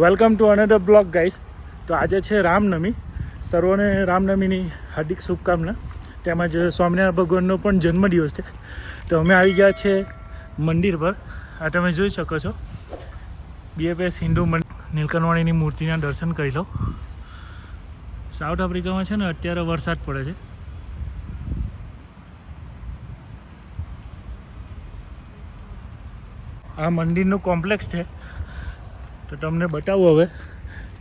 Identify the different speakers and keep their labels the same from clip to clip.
Speaker 1: Welcome to another blog guys. તો આજે છે રામનવમી. સર્વોને રામનવમીની હાર્દિક શુભકામના. તેમજ સ્વામિનારાયણ ભગવાનનો પણ જન્મદિવસ છે. તો અમે આવી ગયા છે મંદિર પર. આ તમે જોઈ શકો છો BFS હિન્દુ નીલકંઠવાણીની મૂર્તિના દર્શન કરી લો. સાઉથ આફ્રિકામાં છે ને અત્યારે વરસાદ પડે છે. આ મંદિરનું કોમ્પ્લેક્સ છે. તો તમને બતાવું હવે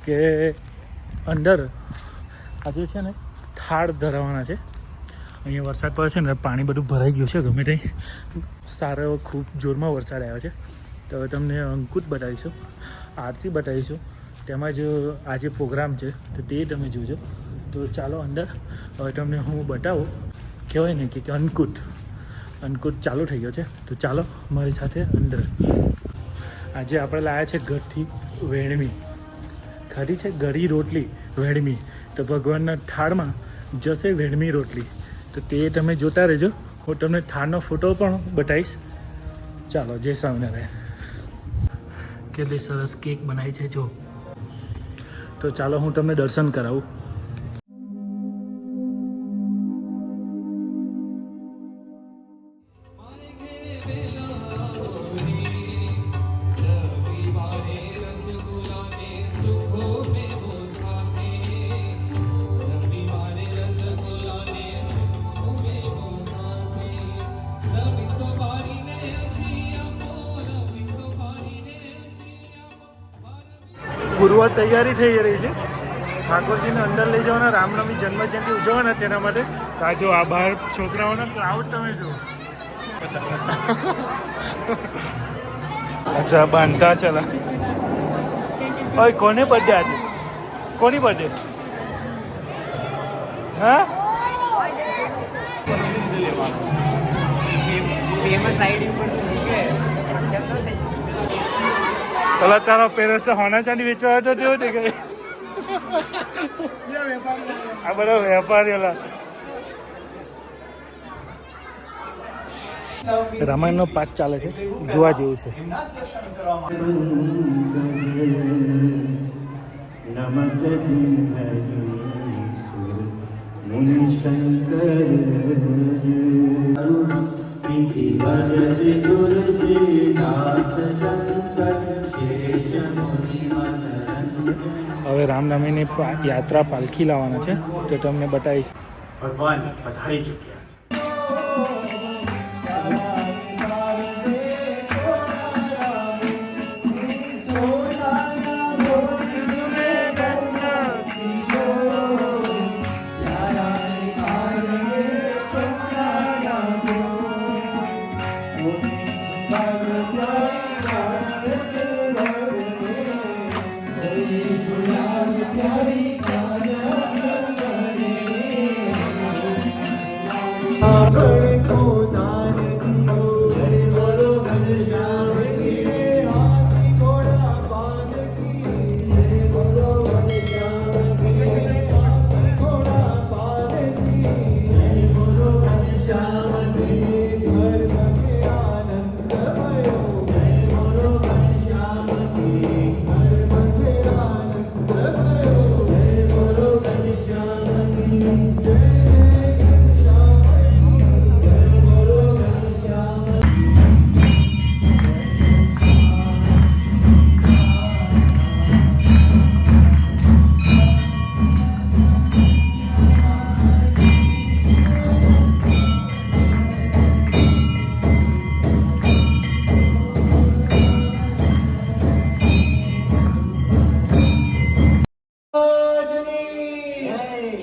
Speaker 1: કે અંદર આજે છે ને થાળ ધરાવવાના છે. અહીંયા વરસાદ પડે છે ને પાણી બધું ભરાઈ ગયું છે ગમે તે. સારો એવો ખૂબ જોરમાં વરસાદ આવ્યો છે. તો હવે તમને અંકુટ બતાવીશું, આરતી બતાવીશું, તેમજ આજે પ્રોગ્રામ છે તો તે તમે જોજો. તો ચાલો અંદર. હવે તમને હું બતાવું. કહેવાય ને કે અંકુટ ચાલુ થઈ ગયો છે. તો ચાલો મારી સાથે અંદર. આજે આપણે લાવ્યા છે ઘરથી વેણમી. ખાધી છે ગળી રોટલી વેણમી. તો ભગવાનના થાળમાં જશે વેણમી રોટલી. તો તે તમે જોતા રહેજો. હું તમને થાળનો ફોટો પણ બતાવીશ. ચાલો, જય સ્વામિનારાયણ. કેટલી સરસ કેક બનાવી છે જો. તો ચાલો હું તમને દર્શન કરાવું. પૂર્વ તૈયારી થઈ રહી છે. ઠાકોરજીને અંદર લઈ જવાના, રામનવમી જન્મજયંતિ ઉજવવાના તેના માટે. આ જો આ બહાર છોકરાઓના ક્રાઉડ તમે જુઓ. અચ્છા, બાંધતા ચલા. ઓય, કોને બર્થડે આજે? કોની બર્થડે? હા, પેલા તારો પેરેન્ટ્સ હોના ચાંદી વેચવા હતો તેવો થઈ ગઈ. આ બધા વેપારી રામાયણનો પાઠ ચાલે છે, જોવા જેવું છે. હવે રામનવમીની યાત્રા પાલખી લાવવાના છે તો તમને બતાવીશ. ભગવાન પધારી ચૂક્યા છે.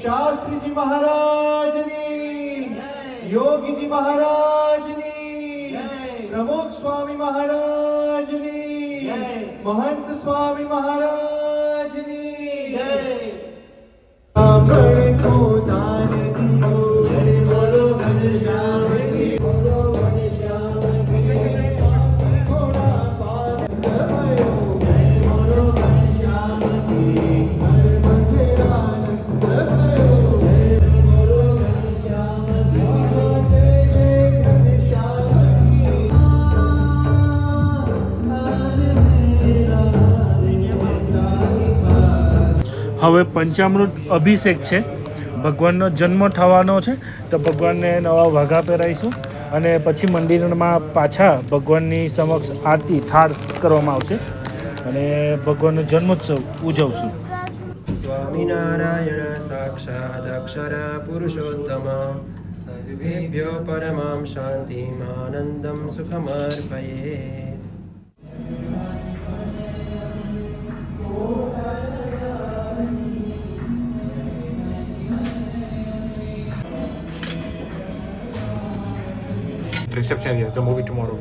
Speaker 2: શાસ્ત્રીજી મહારાજની, યોગીજી મહારાજની, પ્રમુખ સ્વામી મહારાજની, મહંત સ્વામી મહારાજની. સાંભળો દાન દીઓ, જય બોલો ઘનશ્યામ કી, બોલો ઘનશ્યામ કી. થોડા પાર સમયો, જય બોલો ઘનશ્યામ કી.
Speaker 1: હવે પંચામૃત અભિષેક છે. ભગવાનનો જન્મ થવાનો છે તો ભગવાનને નવા વાઘા પહેરાવીશું અને પછી મંદિરમાં પાછા ભગવાનની સમક્ષ આરતી થાળ કરવામાં આવશે અને ભગવાનનો જન્મોત્સવ ઉજવશું.
Speaker 2: સ્વામિનારાયણ સાક્ષાત અક્ષર Purushottam સર્વેભ્યો પરમાં શાંતિમ આનંદમ સુખમર્પયે.
Speaker 3: Reception here, the movie tomorrow.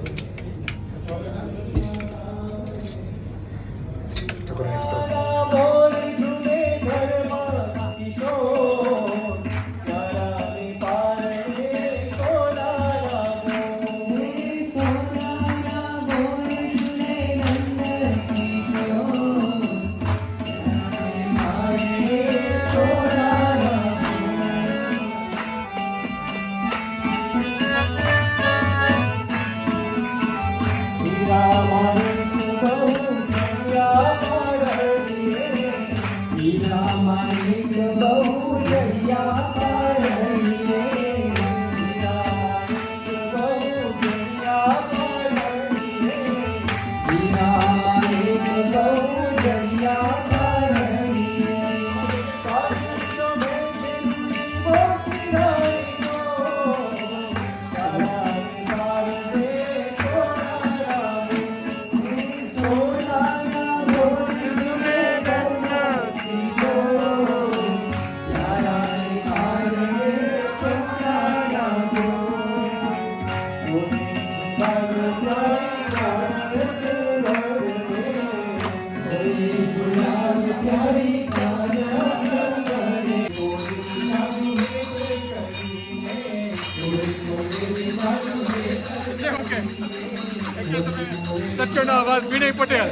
Speaker 3: સચ્ચોનો અવાજ વિનય પટેલ.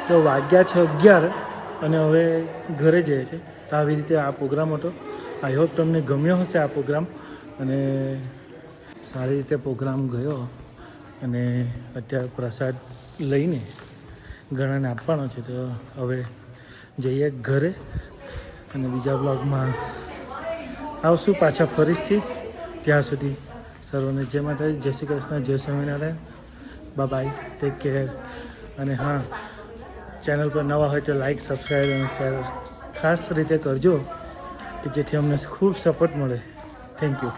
Speaker 1: તો વાગ્યા છે 11 અને હવે ઘરે જઈએ છે. તો આવી રીતે આ પ્રોગ્રામ હતો. આઈ હોપ તમને ગમ્યો હશે આ પ્રોગ્રામ અને સારી રીતે પ્રોગ્રામ ગયો અને અત્યારે પ્રસાદ લઈને ઘણાને આપવાનો છે. તો હવે જઈએ ઘરે અને બીજા બ્લોગમાં આવશું પાછા ફરીથી. ત્યાં સુધી સર્વને જય માતાજી, જય શ્રી કૃષ્ણ, જય સ્વામિનારાયણ, બાય, ટેક કેર. અને હા, ચેનલ પર નવા હોય તો લાઈક, સબસ્ક્રાઈબ અને શેર ખાસ રીતે કરજો કે જેથી અમને ખૂબ સપોર્ટ મળે. Thank you.